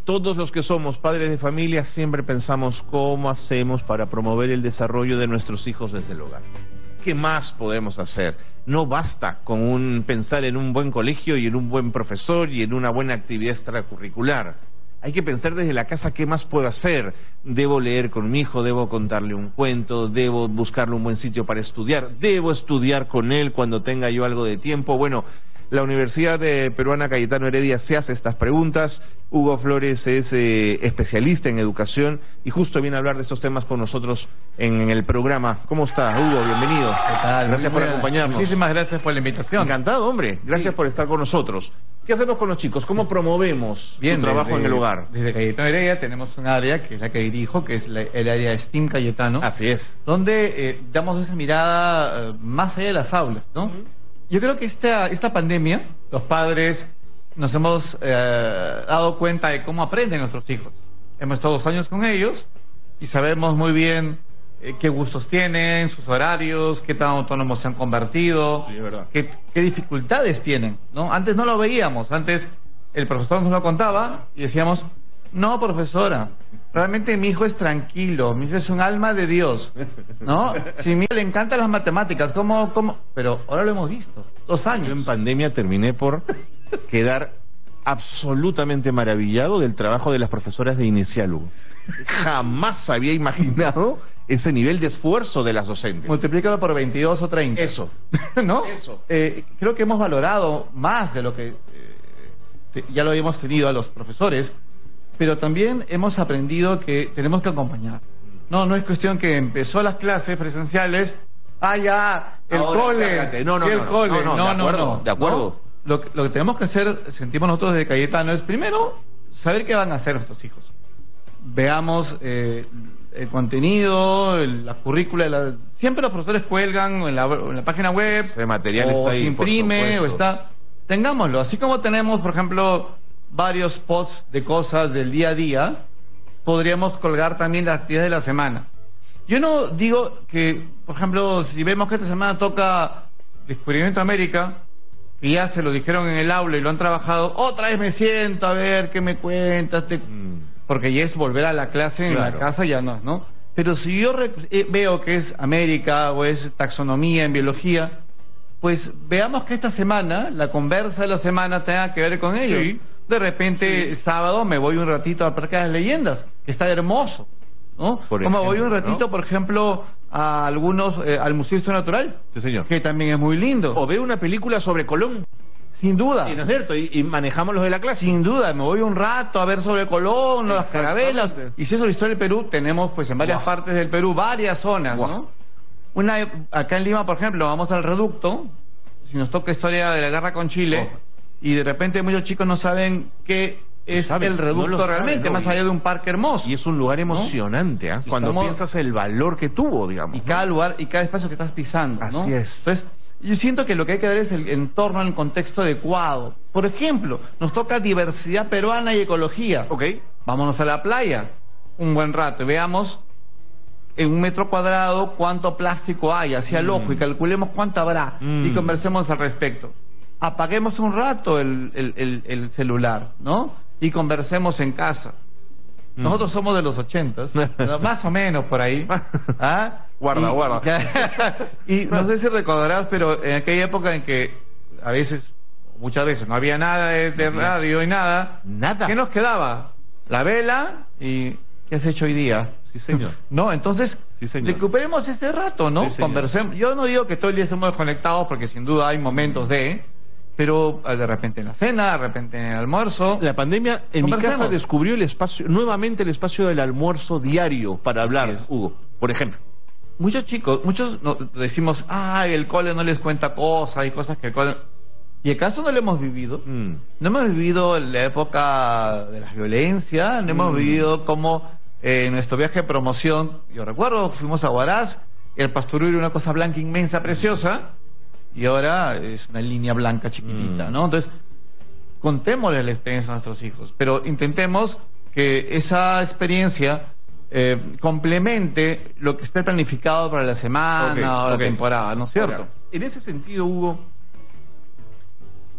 todos los que somos padres de familia siempre pensamos cómo hacemos para promover el desarrollo de nuestros hijos desde el hogar. ¿Qué más podemos hacer? No basta con pensar en un buen colegio y en un buen profesor y en una buena actividad extracurricular. Hay que pensar desde la casa qué más puedo hacer. Debo leer con mi hijo, debo contarle un cuento, debo buscarle un buen sitio para estudiar, debo estudiar con él cuando tenga yo algo de tiempo. Bueno, la Universidad Peruana Cayetano Heredia se hace estas preguntas. Hugo Flores es especialista en educación y justo viene a hablar de estos temas con nosotros en el programa. ¿Cómo estás, Hugo? Bienvenido. ¿Qué tal? Gracias por acompañarnos. Muchísimas gracias por la invitación. Encantado, hombre. Gracias por estar con nosotros. ¿Qué hacemos con los chicos? ¿Cómo promovemos tu trabajo en el hogar? Desde Cayetano Heredia tenemos un área que es la que dirijo, que es el área de STEAM Cayetano. Así es. Donde damos esa mirada más allá de las aulas, ¿no? Yo creo que esta pandemia, los padres nos hemos dado cuenta de cómo aprenden nuestros hijos. Hemos estado 2 años con ellos y sabemos muy bien qué gustos tienen, sus horarios, qué tan autónomos se han convertido, Sí, es verdad. qué dificultades tienen, ¿no? Antes no lo veíamos, antes el profesor nos lo contaba y decíamos, no, profesora, realmente mi hijo es tranquilo, mi hijo es un alma de Dios, ¿no? Si a mi hijo le encantan las matemáticas, ¿cómo? Pero ahora lo hemos visto, 2 años. Yo en pandemia terminé por quedar absolutamente maravillado del trabajo de las profesoras de inicial, Hugo. Jamás había imaginado ese nivel de esfuerzo de las docentes. Multiplícalo por 22 o 30. Eso. ¿No? Eso. Creo que hemos valorado más de lo que ya lo habíamos tenido a los profesores, pero también hemos aprendido que tenemos que acompañar. No es cuestión que empezó las clases presenciales, ya, el Ahora, cole, cállate. No, el cole. de acuerdo. ¿No? Lo que tenemos que hacer, sentimos nosotros de Cayetano, es primero saber qué van a hacer nuestros hijos. Veamos el contenido, la currícula. Siempre los profesores cuelgan en la página web. Ese material o está ahí, se imprime, por o supuesto. está. Tengámoslo. Así como tenemos, por ejemplo, varios posts de cosas del día a día, podríamos colgar también las actividades de la semana. Yo no digo que, por ejemplo, si vemos que esta semana toca Descubrimiento de América, que ya se lo dijeron en el aula y lo han trabajado, otra vez me siento a ver qué me cuentas, porque ya es volver a la clase en Claro. la casa, ya no. Pero si yo veo que es América o es taxonomía en biología, pues veamos que esta semana, la conversa de la semana tenga que ver con ello. Sí. De repente, sábado me voy un ratito al Parque de las Leyendas, que está hermoso, ¿no? Por O me voy ejemplo, un ratito, ¿no? por ejemplo, a algunos, al Museo de Historia Natural, Sí, señor. que también es muy lindo. O veo una película sobre Colón, Sin duda. ¿no es cierto? Y manejamos los de la clase. Sin duda, me voy un rato a ver sobre Colón, las Exactamente. carabelas. Y si es sobre la historia del Perú, tenemos pues en varias Guau. partes del Perú, varias zonas, Guau. ¿no? Acá en Lima, por ejemplo, vamos al Reducto, si nos toca historia de la guerra con Chile, y de repente muchos chicos no saben qué es saben, el no Reducto lo saben, realmente, ¿no? más allá de un parque hermoso. Y es un lugar emocionante, ¿ah? Cuando Estamos- piensas el valor que tuvo, digamos. Y ¿no? cada lugar y cada espacio que estás pisando, ¿no? Así es. Entonces, yo siento que lo que hay que dar es el entorno en el contexto adecuado. Por ejemplo, nos toca diversidad peruana y ecología. Ok. Vámonos a la playa un buen rato y veamos en 1 metro cuadrado cuánto plástico hay hacia el ojo y calculemos cuánto habrá y conversemos al respecto. Apaguemos un rato el celular, ¿no? Y conversemos en casa. Nosotros somos de los 80s, más o menos por ahí. ¿Ah? Guarda. Y no sé si recordarás, pero en aquella época en que muchas veces no había nada de radio y nada. Nada. ¿Qué nos quedaba? La vela y ¿qué has hecho hoy día? Sí, señor. ¿No? Entonces, Sí, señor. recuperemos ese rato, ¿no? Sí, señor. Conversemos. Yo no digo que todo el día estemos desconectados, porque sin duda hay momentos pero de repente en la cena, de repente en el almuerzo. La pandemia en mi Conversemos. casa descubrió nuevamente el espacio del almuerzo diario para hablar, Así es. Hugo, por ejemplo. Muchos chicos, decimos, el cole no les cuenta cosas y cosas que el cole... ¿Y acaso no lo hemos vivido? No hemos vivido la época de la violencia, no hemos vivido como en nuestro viaje de promoción. Yo recuerdo, fuimos a Huaraz, el Pastoruro era una cosa blanca inmensa, preciosa, y ahora es una línea blanca chiquitita, ¿no? Entonces, contémosle la experiencia a nuestros hijos, pero intentemos que esa experiencia complemente lo que esté planificado para la semana o la temporada, ¿no es cierto? Ahora, en ese sentido, Hugo,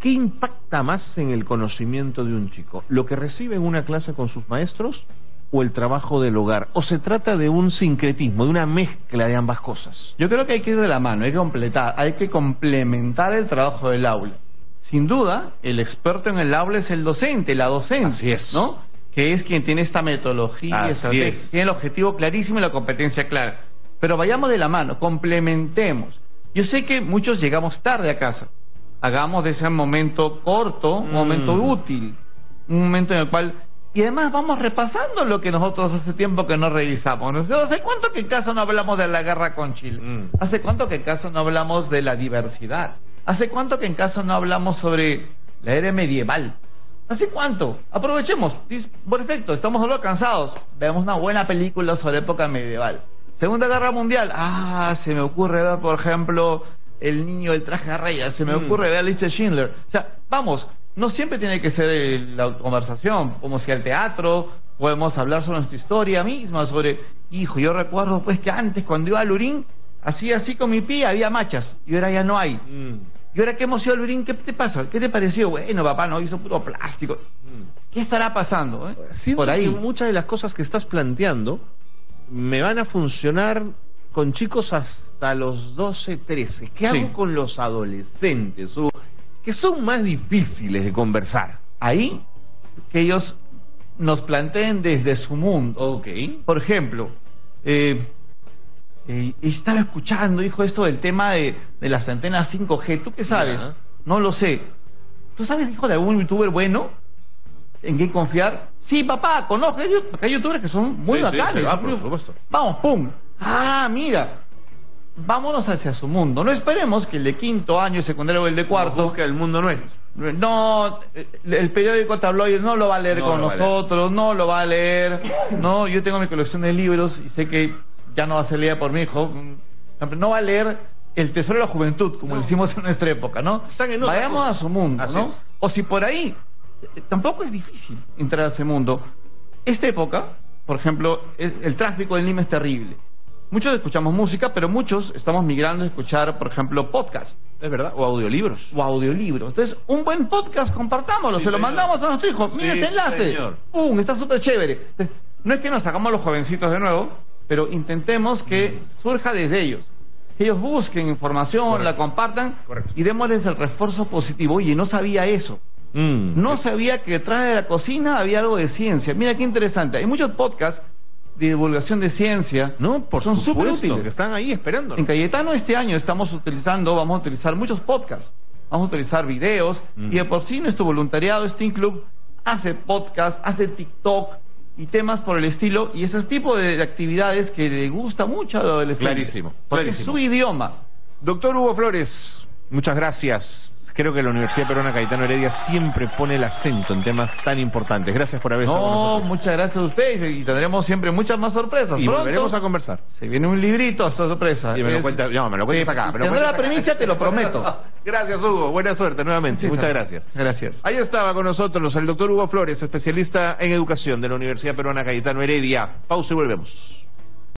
¿qué impacta más en el conocimiento de un chico? ¿Lo que recibe en una clase con sus maestros o el trabajo del hogar? ¿O se trata de un sincretismo, de una mezcla de ambas cosas? Yo creo que hay que ir de la mano, hay que complementar el trabajo del aula. Sin duda, el experto en el aula es el docente, la docente. Así es. ¿No? Que es quien tiene esta metodología, tiene el objetivo clarísimo y la competencia clara. Pero vayamos de la mano, complementemos. Yo sé que muchos llegamos tarde a casa. Hagamos de ese momento corto un momento útil, un momento en el cual... Y además vamos repasando lo que nosotros hace tiempo que no revisamos. ¿Hace cuánto que en casa no hablamos de la guerra con Chile? ¿Hace cuánto que en casa no hablamos de la diversidad? ¿Hace cuánto que en casa no hablamos sobre la era medieval? ¿Hace cuánto? Aprovechemos. Perfecto, estamos solo cansados. Veamos una buena película sobre época medieval. Segunda Guerra Mundial. Se me ocurre ver, por ejemplo, El niño del traje de rayas. Se me ocurre ver la lista de Schindler. O sea, vamos, no siempre tiene que ser la conversación. Podemos ir al teatro, podemos hablar sobre nuestra historia misma, sobre... Hijo, yo recuerdo pues que antes, cuando iba al Lurín, hacía así con mi pie, había machas. Y ahora ya no hay. Y ahora que hemos ido al Lurín, ¿qué te pasa? ¿Qué te pareció? Bueno, papá, no hizo puro plástico. ¿Qué estará pasando? Siento por ahí. Que muchas de las cosas que estás planteando me van a funcionar con chicos hasta los 12, 13. ¿Qué hago con los adolescentes? Que son más difíciles de conversar. Ahí, que ellos nos planteen desde su mundo. Ok. Por ejemplo, estaba escuchando, hijo, esto del tema de las antenas 5G. ¿Tú qué sabes? Ya. No lo sé. ¿Tú sabes, hijo, de algún youtuber bueno? ¿En qué confiar? Sí, papá, conozco. Hay youtubers que son muy bacanes. Por supuesto. Vamos, pum. Mira. Vámonos hacia su mundo. No esperemos que el de quinto año secundario o el de cuarto... Busque el mundo nuestro. No, el periódico tabloide no lo va a leer con nosotros, no lo va a leer. No, yo tengo mi colección de libros y sé que ya no va a ser leída por mi hijo. No va a leer El Tesoro de la Juventud, como lo hicimos en nuestra época, ¿no? Vayamos a su mundo, ¿no? O si por ahí, tampoco es difícil entrar a ese mundo. Esta época, por ejemplo, el tráfico en Lima es terrible. Muchos escuchamos música, pero muchos estamos migrando a escuchar, por ejemplo, podcast. Es verdad, o audiolibros. Entonces, un buen podcast, compartámoslo, se lo mandamos a nuestro hijo. Mira este enlace. Está súper chévere. Entonces, no es que nos sacamos los jovencitos de nuevo, pero intentemos que surja desde ellos. Que ellos busquen información, la compartan y démosles el refuerzo positivo. Oye, no sabía eso. No sabía que detrás de la cocina había algo de ciencia. Mira qué interesante. Hay muchos podcasts de divulgación de ciencia. Son súper útiles, que están ahí esperando. En Cayetano este año vamos a utilizar muchos podcasts, vamos a utilizar videos, y de por sí nuestro voluntariado, Steam Club, hace podcast, hace TikTok y temas por el estilo, y ese tipo de actividades que le gusta mucho a los adolescentes. Clarísimo. Porque es su idioma. Doctor Hugo Flores, muchas gracias. Creo que la Universidad Peruana Cayetano Heredia siempre pone el acento en temas tan importantes. Gracias por haber estado con nosotros. Muchas gracias a ustedes y tendremos siempre muchas más sorpresas. Y pronto volveremos a conversar. Se viene un librito a sorpresa. Y me lo cuentas acá. Tendré la primicia, te lo prometo. Gracias, Hugo. Buena suerte nuevamente. Muchas gracias. Gracias. Ahí estaba con nosotros el doctor Hugo Flores, especialista en educación de la Universidad Peruana Cayetano Heredia. Pausa y volvemos.